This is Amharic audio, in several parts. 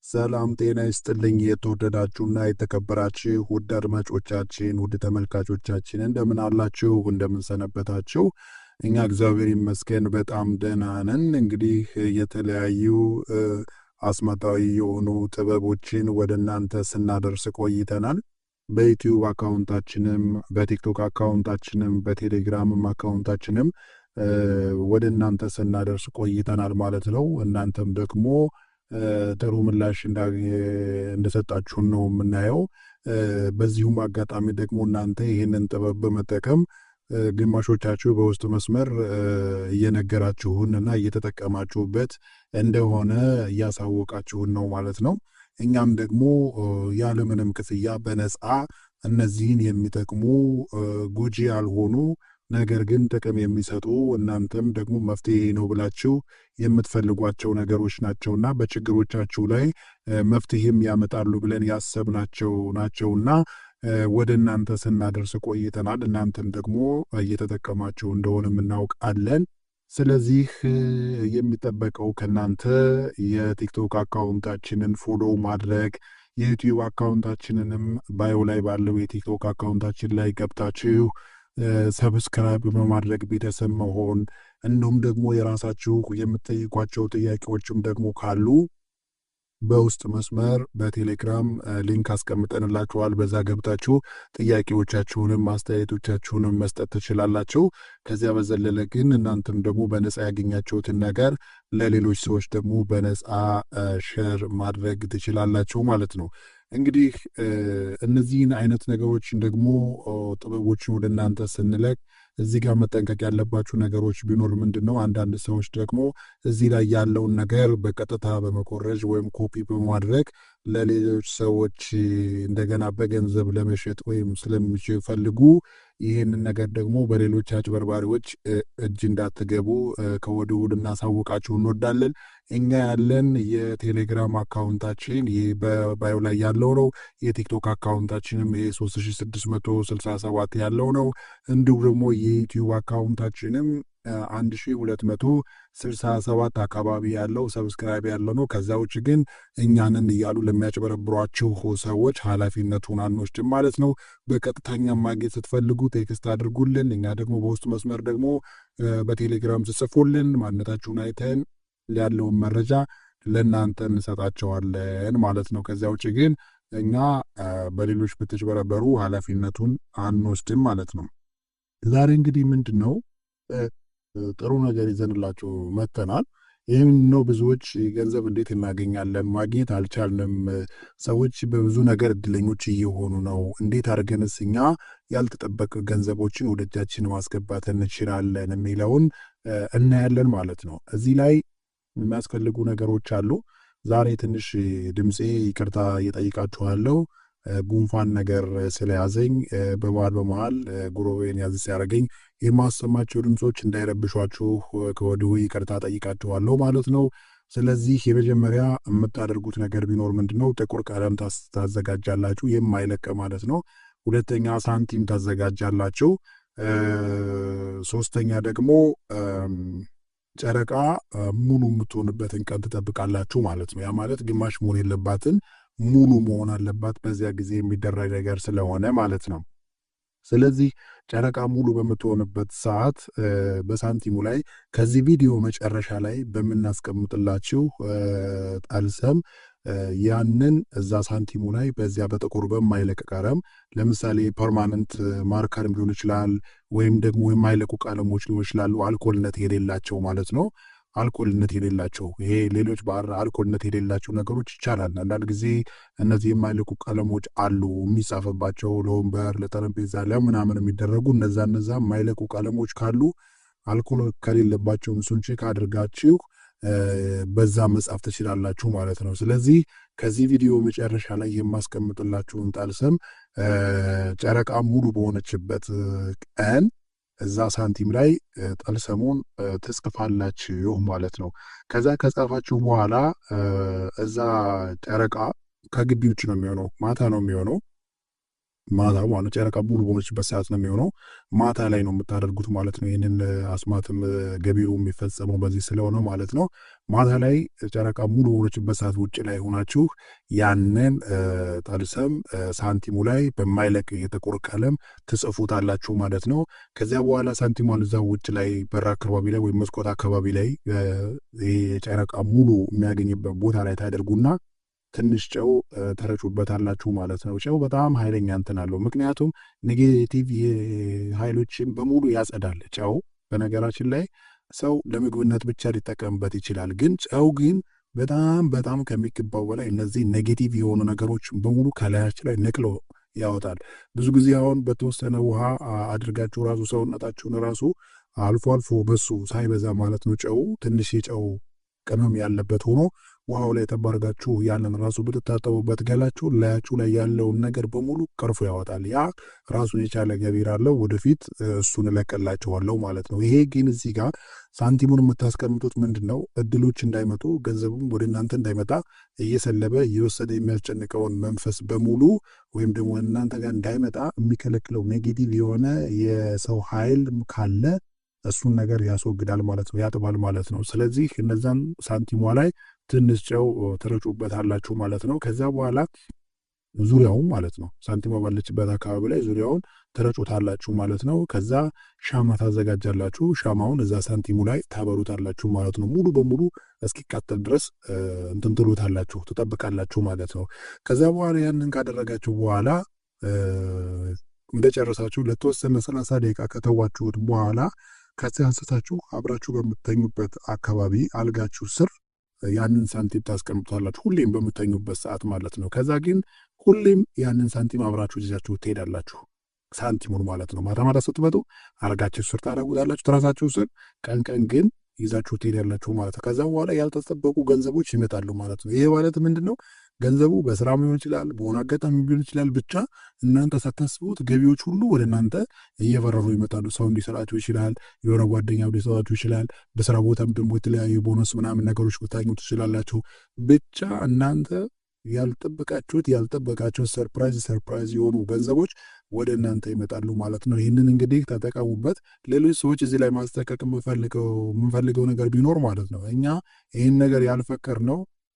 ሰላም ጤና ይስጥልኝ የተወደዳችሁና የተከበራችሁ ውድ አድማጮቻችን ውድ ተመልካቾቻችን እንደምን አላችሁ እንደምን ሰነበታችሁ? እኛ እግዚአብሔር ይመስገን በጣም ደህና ነን። እንግዲህ የተለያዩ አስማታዊ የሆኑ ጥበቦችን ወደ እናንተ ስናደርስ ቆይተናል። በዩቲዩብ አካውንታችንም በቲክቶክ አካውንታችንም በቴሌግራምም አካውንታችንም ወደ እናንተ ስናደርስ ቆይተናል ማለት ነው። እናንተም ደግሞ ጥሩ ምላሽ እንደሰጣችሁን ነው የምናየው። በዚሁም አጋጣሚ ደግሞ እናንተ ይህንን ጥበብ በመጠቀም ግማሾቻችሁ በውስጥ መስመር እየነገራችሁን እና እየተጠቀማችሁበት እንደሆነ እያሳወቃችሁን ነው ማለት ነው። እኛም ደግሞ ያለምንም ክፍያ በነፃ እነዚህን የሚጠቅሙ ጎጂ ያልሆኑ ነገር ግን ጥቅም የሚሰጡ እናንተም ደግሞ መፍትሄ ነው ብላችሁ የምትፈልጓቸው ነገሮች ናቸውና በችግሮቻችሁ ላይ መፍትሄም ያመጣሉ ብለን ያሰብናቸው ናቸውና ወደ እናንተ ስናደርስ ቆይተናል። እናንተም ደግሞ እየተጠቀማችሁ እንደሆነ እናውቃለን። ስለዚህ የሚጠበቀው ከናንተ የቲክቶክ አካውንታችንን ፎሎ ማድረግ፣ የዩቲዩብ አካውንታችንንም ባዮ ላይ ባለው የቲክቶክ አካውንታችን ላይ ገብታችሁ ሰብስክራይብ በማድረግ ቤተሰብ መሆን፣ እንዲሁም ደግሞ የራሳችሁ የምትጠይቋቸው ጥያቄዎችም ደግሞ ካሉ በውስጥ መስመር በቴሌግራም ሊንክ አስቀምጠንላችኋል። በዛ ገብታችሁ ጥያቄዎቻችሁንም አስተያየቶቻችሁንም መስጠት ትችላላችሁ። ከዚያ በዘለለ ግን እናንተም ደግሞ በነፃ ያገኛችሁትን ነገር ለሌሎች ሰዎች ደግሞ በነፃ ሼር ማድረግ ትችላላችሁ ማለት ነው። እንግዲህ እነዚህን አይነት ነገሮችን ደግሞ ጥበቦችን ወደ እናንተ ስንለቅ እዚህ ጋር መጠንቀቅ ያለባችሁ ነገሮች ቢኖር ምንድን ነው? አንዳንድ ሰዎች ደግሞ እዚህ ላይ ያለውን ነገር በቀጥታ በመኮረጅ ወይም ኮፒ በማድረግ ለሌሎች ሰዎች እንደገና በገንዘብ ለመሸጥ ወይም ስለሚፈልጉ ይህንን ነገር ደግሞ በሌሎች አጭበርባሪዎች እጅ እንዳትገቡ ከወዲሁ ልናሳውቃችሁ እንወዳለን። እኛ ያለን የቴሌግራም አካውንታችን ይህ በባዮ ላይ ያለው ነው። የቲክቶክ አካውንታችንም ይሄ 3667 ያለው ነው። እንዲሁም ደግሞ የዩቲዩብ አካውንታችንም 1267 አካባቢ ያለው ሰብስክራይብ ያለው ነው። ከዛ ውጭ ግን እኛንን እያሉ ለሚያጭበረብሯችሁ ሰዎች ኃላፊነቱን አንወስድም ማለት ነው። በቀጥታኛ ማግኘት ስትፈልጉ ቴክስት አድርጉልን። እኛ ደግሞ በውስጥ መስመር ደግሞ በቴሌግራም ስጽፉልን ማንነታችሁን አይተን ያለውን መረጃ ለእናንተ እንሰጣቸዋለን ማለት ነው። ከዚያ ውጭ ግን እኛ በሌሎች ብትጭበረበሩ ኃላፊነቱን አንወስድም ማለት ነው። ዛሬ እንግዲህ ምንድን ነው ጥሩ ነገር ይዘንላችሁ መጥተናል። ይህም ነው ብዙዎች ገንዘብ እንዴት እናገኛለን ማግኘት አልቻልንም፣ ሰዎች በብዙ ነገር እድለኞች እየሆኑ ነው፣ እንዴት አድርገንስ እኛ ያልተጠበቀ ገንዘቦችን ወደ እጃችን ማስገባት እንችላለን የሚለውን እናያለን ማለት ነው። እዚህ ላይ የሚያስፈልጉ ነገሮች አሉ። ዛሬ ትንሽ ድምፄ ይቅርታ እየጠይቃችኋለሁ። ጉንፋን ነገር ስለያዘኝ በመሃል ጉሮሮዬን ያዝ ሲያደርገኝ የማሰማቸው ድምፆች እንዳይረብሿችሁ ከወዲሁ ይቅርታ ጠይቃችኋለሁ ማለት ነው። ስለዚህ የመጀመሪያ የምታደርጉት ነገር ቢኖር ምንድነው? ጥቁር ቀለም ታዘጋጃላችሁ፣ የማይለቅ ማለት ነው። ሁለተኛ ሳንቲም ታዘጋጃላችሁ። ሶስተኛ ደግሞ ጨረቃ ሙሉ የምትሆንበትን ቀን ትጠብቃላችሁ ማለት ነው። ያ ማለት ግማሽ መሆን የለባትን ሙሉ መሆን አለባት። በዚያ ጊዜ የሚደረግ ነገር ስለሆነ ማለት ነው። ስለዚህ ጨረቃ ሙሉ በምትሆንበት ሰዓት በሳንቲሙ ላይ ከዚህ ቪዲዮ መጨረሻ ላይ በምናስቀምጥላችሁ ጠልሰም ያንን እዛ ሳንቲሙ ላይ በዚያ በጥቁር በማይለቅ ቀለም ለምሳሌ ፐርማነንት ማርከርም ሊሆን ይችላል፣ ወይም ደግሞ የማይለቁ ቀለሞች ሊሆን ይችላሉ። አልኮልነት የሌላቸው ማለት ነው። አልኮልነት የሌላቸው ይሄ ሌሎች አልኮልነት የሌላቸው ነገሮች ይቻላል። አንዳንድ ጊዜ እነዚህ የማይለቁ ቀለሞች አሉ የሚጻፍባቸው ለወንበር፣ ለጠረጴዛ፣ ለምናምን የሚደረጉ እነዛ የማይለቁ ቀለሞች ካሉ አልኮል ከሌለባቸው እሱን ቼክ አድርጋችሁ በዛ መጻፍ ትችላላችሁ ማለት ነው። ስለዚህ ከዚህ ቪዲዮ መጨረሻ ላይ የማስቀምጥላችሁን ጠልሰም ጨረቃ ሙሉ በሆነችበት ቀን እዛ ሳንቲም ላይ ጠልሰሙን ትጽፋላችሁ ማለት ነው። ከዛ ከጻፋችሁ በኋላ እዛ ጨረቃ ከግቢ ውጭ ነው የሚሆነው፣ ማታ ነው የሚሆነው። ማታ ማለት ጨረቃ ሙሉ በሆነችበት ሰዓት ነው የሚሆነው። ማታ ላይ ነው የምታደርጉት ማለት ነው። ይህንን አስማትም ገቢሩ የሚፈጸመው በዚህ ስለሆነ ማለት ነው። ማታ ላይ ጨረቃ ሙሉ በሆነችበት ሰዓት ውጭ ላይ ሆናችሁ ያንን ጠልሰም ሳንቲሙ ላይ በማይለቅ የጥቁር ቀለም ትጽፉታላችሁ ማለት ነው። ከዚያ በኋላ ሳንቲሟን እዛ ውጭ ላይ በር አካባቢ ላይ ወይም መስኮት አካባቢ ላይ ጨረቃ ሙሉ የሚያገኝበት ቦታ ላይ ታደርጉና ትንሽ ጨው ተረጩበታላችሁ ማለት ነው። ጨው በጣም ኃይለኛ እንትን አለው። ምክንያቱም ኔጌቲቭ ኃይሎችን በሙሉ ያጸዳል ጨው። በነገራችን ላይ ሰው ለምግብነት ብቻ ሊጠቀምበት ይችላል። ግን ጨው ግን በጣም በጣም ከሚገባው በላይ እነዚህ ኔጌቲቭ የሆኑ ነገሮች በሙሉ ከላያችን ላይ ነቅሎ ያወጣል። ብዙ ጊዜ አሁን በተወሰነ ውሃ አድርጋችሁ ራሱ ሰውነታችሁን ራሱ አልፎ አልፎ በሱ ሳይበዛ ማለት ነው ጨው ትንሽ የጨው ቅመም ያለበት ሆኖ ውሃው ላይ ተባርጋችሁ ያንን ራሱ ብትታጠቡበት ገላችሁ ላያችሁ ላይ ያለውን ነገር በሙሉ ቀርፎ ያወጣል። ያ ራሱን የቻለ ገቢር አለው። ወደፊት እሱን እለቀላችኋለሁ ማለት ነው። ይሄ ግን እዚህ ጋር ሳንቲሙን የምታስቀምጡት ምንድን ነው? እድሎች እንዳይመጡ ገንዘቡም ወደ እናንተ እንዳይመጣ እየሰለበ እየወሰደ የሚያስጨንቀውን መንፈስ በሙሉ ወይም ደግሞ እናንተ ጋር እንዳይመጣ የሚከለክለው ኔጌቲቭ የሆነ የሰው ኃይል ካለ እሱን ነገር ያስወግዳል ማለት ነው፣ ያጥባል ማለት ነው። ስለዚህ እነዛን ሳንቲሟ ላይ ትንሽ ጨው ትረጩበታላችሁ ማለት ነው። ከዛ በኋላ ዙሪያውን ማለት ነው ሳንቲሟ ባለችበት አካባቢ ላይ ዙሪያውን ትረጩታላችሁ ማለት ነው። ከዛ ሻማ ታዘጋጃላችሁ። ሻማውን እዛ ሳንቲሙ ላይ ታበሩታላችሁ ማለት ነው። ሙሉ በሙሉ እስኪቃጠል ድረስ እንትን ትሉታላችሁ፣ ትጠብቃላችሁ ማለት ነው። ከዛ በኋላ ያንን ካደረጋችሁ በኋላ እንደጨረሳችሁ ለተወሰነ 30 ደቂቃ ከተዋችሁት በኋላ ከዚህ አንስታችሁ አብራችሁ በምተኙበት አካባቢ አልጋችሁ ስር ያንን ሳንቲም ታስቀምጣላችሁ፣ ሁሌም በምተኙበት ሰዓት ማለት ነው። ከዛ ግን ሁሌም ያንን ሳንቲም አብራችሁ ይዛችሁ ትሄዳላችሁ፣ ሳንቲሙን ማለት ነው። ማታ ማታ ስትመጡ አልጋችሁ ስር ታደርጉታላችሁ፣ ትራሳችሁ ስር። ቀን ቀን ግን ይዛችሁ ትሄዳላችሁ ማለት ነው። ከዛ በኋላ ያልተጠበቁ ገንዘቦች ይመጣሉ ማለት ነው። ይሄ ማለት ምንድን ነው? ገንዘቡ በስራም ሊሆን ይችላል፣ በሆነ አጋጣሚ ሊሆን ይችላል። ብቻ እናንተ ሳታስቡት ገቢዎች ሁሉ ወደ እናንተ እየበረሩ ይመጣሉ። ሰው እንዲሰራችሁ ይችላል፣ የሆነ ጓደኛ ሊሰራችሁ ይችላል። በስራ ቦታም ደግሞ የተለያዩ ቦነስ ምናምን ነገሮች ልታገኙ ትችላላችሁ። ብቻ እናንተ ያልጠበቃችሁት ሰርፕራይዝ የሆኑ ገንዘቦች ወደ እናንተ ይመጣሉ ማለት ነው። ይህንን እንግዲህ ተጠቀሙበት። ሌሎች ሰዎች እዚህ ላይ ማስጠቀቅ የምንፈልገው ነገር ቢኖር ማለት ነው እኛ ይህን ነገር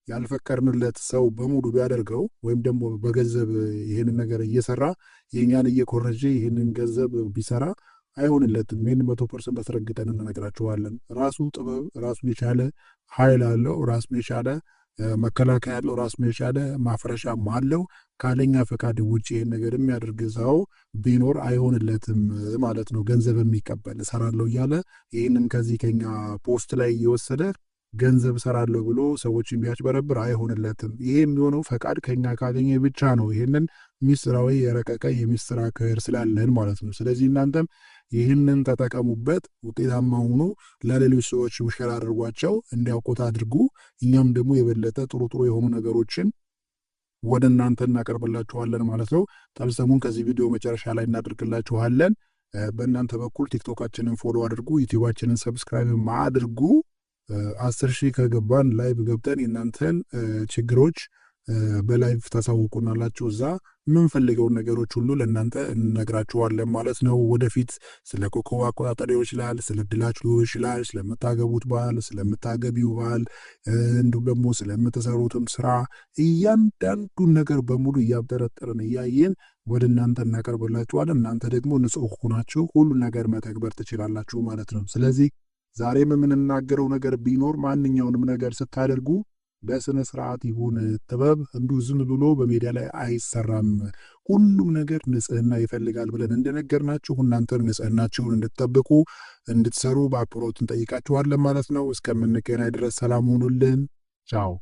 ያልፈቀርንለት ሰው በሙሉ ቢያደርገው ወይም ደግሞ በገንዘብ ይህንን ነገር እየሰራ የእኛን እየኮረጀ ይህንን ገንዘብ ቢሰራ አይሆንለትም። ይህን 100% አስረግጠን እንነግራችኋለን። ራሱ ጥበብ ራሱን የቻለ ኃይል አለው። ራሱን የቻለ መከላከያ ያለው ራሱን የቻለ ማፍረሻም አለው። ካለኛ ፈቃድ ውጭ ይህን ነገር የሚያደርግ ሰው ቢኖር አይሆንለትም ማለት ነው። ገንዘብ የሚቀበል እሰራለሁ እያለ ይህንን ከዚህ ከኛ ፖስት ላይ እየወሰደ ገንዘብ እሰራለሁ ብሎ ሰዎችን ቢያጭበረብር አይሆንለትም። ይሄ የሚሆነው ፈቃድ ከኛ ካገኘ ብቻ ነው። ይህንን ሚስጥራዊ የረቀቀ የሚስጥር አካሄድ ስላለን ማለት ነው። ስለዚህ እናንተም ይህንን ተጠቀሙበት፣ ውጤታማ ሆኑ፣ ለሌሎች ሰዎች ሼር አድርጓቸው፣ እንዲያውቁት አድርጉ። እኛም ደግሞ የበለጠ ጥሩ ጥሩ የሆኑ ነገሮችን ወደ እናንተ እናቀርብላችኋለን ማለት ነው። ጠብሰሙን ከዚህ ቪዲዮ መጨረሻ ላይ እናደርግላችኋለን። በእናንተ በኩል ቲክቶካችንን ፎሎ አድርጉ፣ ዩቲዩባችንን ሰብስክራይብ አድርጉ። 10 ሺህ ከገባን ላይቭ ገብተን የእናንተን ችግሮች በላይቭ ታሳውቁናላችሁ። እዛ የምንፈልገውን ነገሮች ሁሉ ለእናንተ እንነግራችኋለን ማለት ነው። ወደፊት ስለ ኮከብ አቆጣጠር ሊሆን ይችላል፣ ስለ ድላችሁ ሊሆን ይችላል፣ ስለምታገቡት ባህል፣ ስለምታገቢው ባህል፣ እንዲሁም ደግሞ ስለምትሰሩትም ስራ እያንዳንዱን ነገር በሙሉ እያብጠረጠርን እያየን ወደ እናንተ እናቀርብላችኋለን። እናንተ ደግሞ ንጹሕ ሆናችሁ ሁሉ ነገር መተግበር ትችላላችሁ ማለት ነው። ስለዚህ ዛሬም የምንናገረው ነገር ቢኖር ማንኛውንም ነገር ስታደርጉ በስነ ስርዓት ይሁን። ጥበብ እንዲሁ ዝም ብሎ በሜዲያ ላይ አይሰራም። ሁሉም ነገር ንጽህና ይፈልጋል ብለን እንደነገርናችሁ እናንተም ንጽህናችሁን እንድትጠብቁ እንድትሰሩ በአክብሮት እንጠይቃችኋለን ማለት ነው። እስከምንገናኝ ድረስ ሰላም ሁኑልን። ቻው።